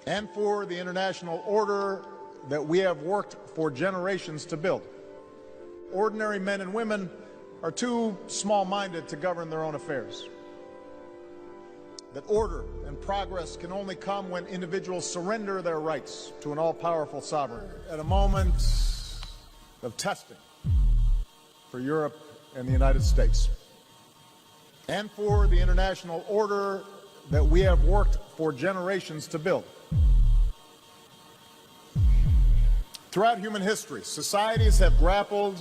and for the international order that we have worked for generations to build. Ordinary men and women are too small-minded to govern their own affairs. That order and progress can only come when individuals surrender their rights to an all-powerful sovereign. At a moment of testing for Europe and the United States, and for the international order that we have worked for generations to build. Throughout human history, societies have grappled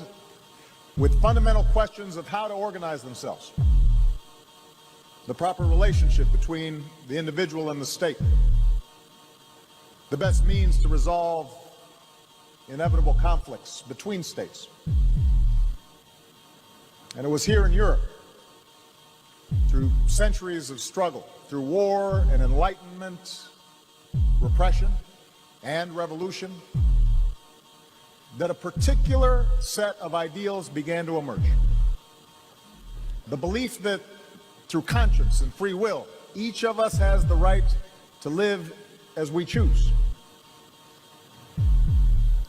with fundamental questions of how to organize themselves, the proper relationship between the individual and the state, the best means to resolve inevitable conflicts between states. And it was here in Europe, through centuries of struggle, through war and enlightenment, repression and revolution, that a particular set of ideals began to emerge. The belief that through conscience and free will, each of us has the right to live as we choose.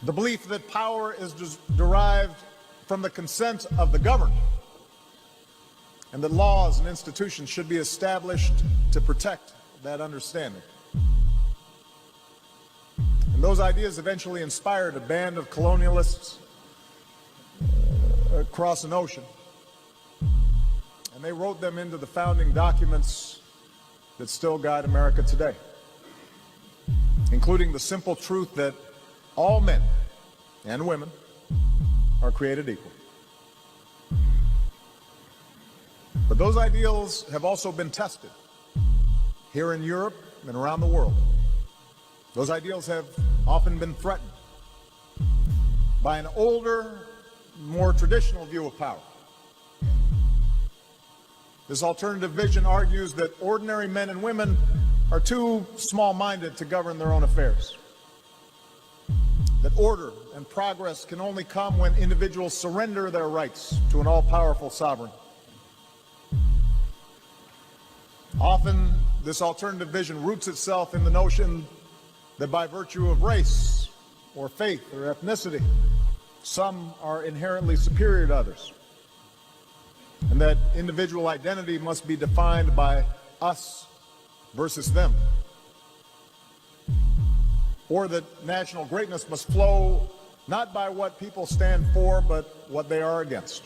The belief that power is derived from the consent of the governed, and that laws and institutions should be established to protect that understanding. And those ideas eventually inspired a band of colonialists across an ocean, and they wrote them into the founding documents that still guide America today, including the simple truth that all men and women are created equal. But those ideals have also been tested here in Europe and around the world. Those ideals have often been threatened by an older, more traditional view of power. This alternative vision argues that ordinary men and women are too small-minded to govern their own affairs. That order and progress can only come when individuals surrender their rights to an all-powerful sovereign. Often, this alternative vision roots itself in the notion that by virtue of race or faith or ethnicity, some are inherently superior to others, and that individual identity must be defined by us versus them, or that national greatness must flow not by what people stand for, but what they are against.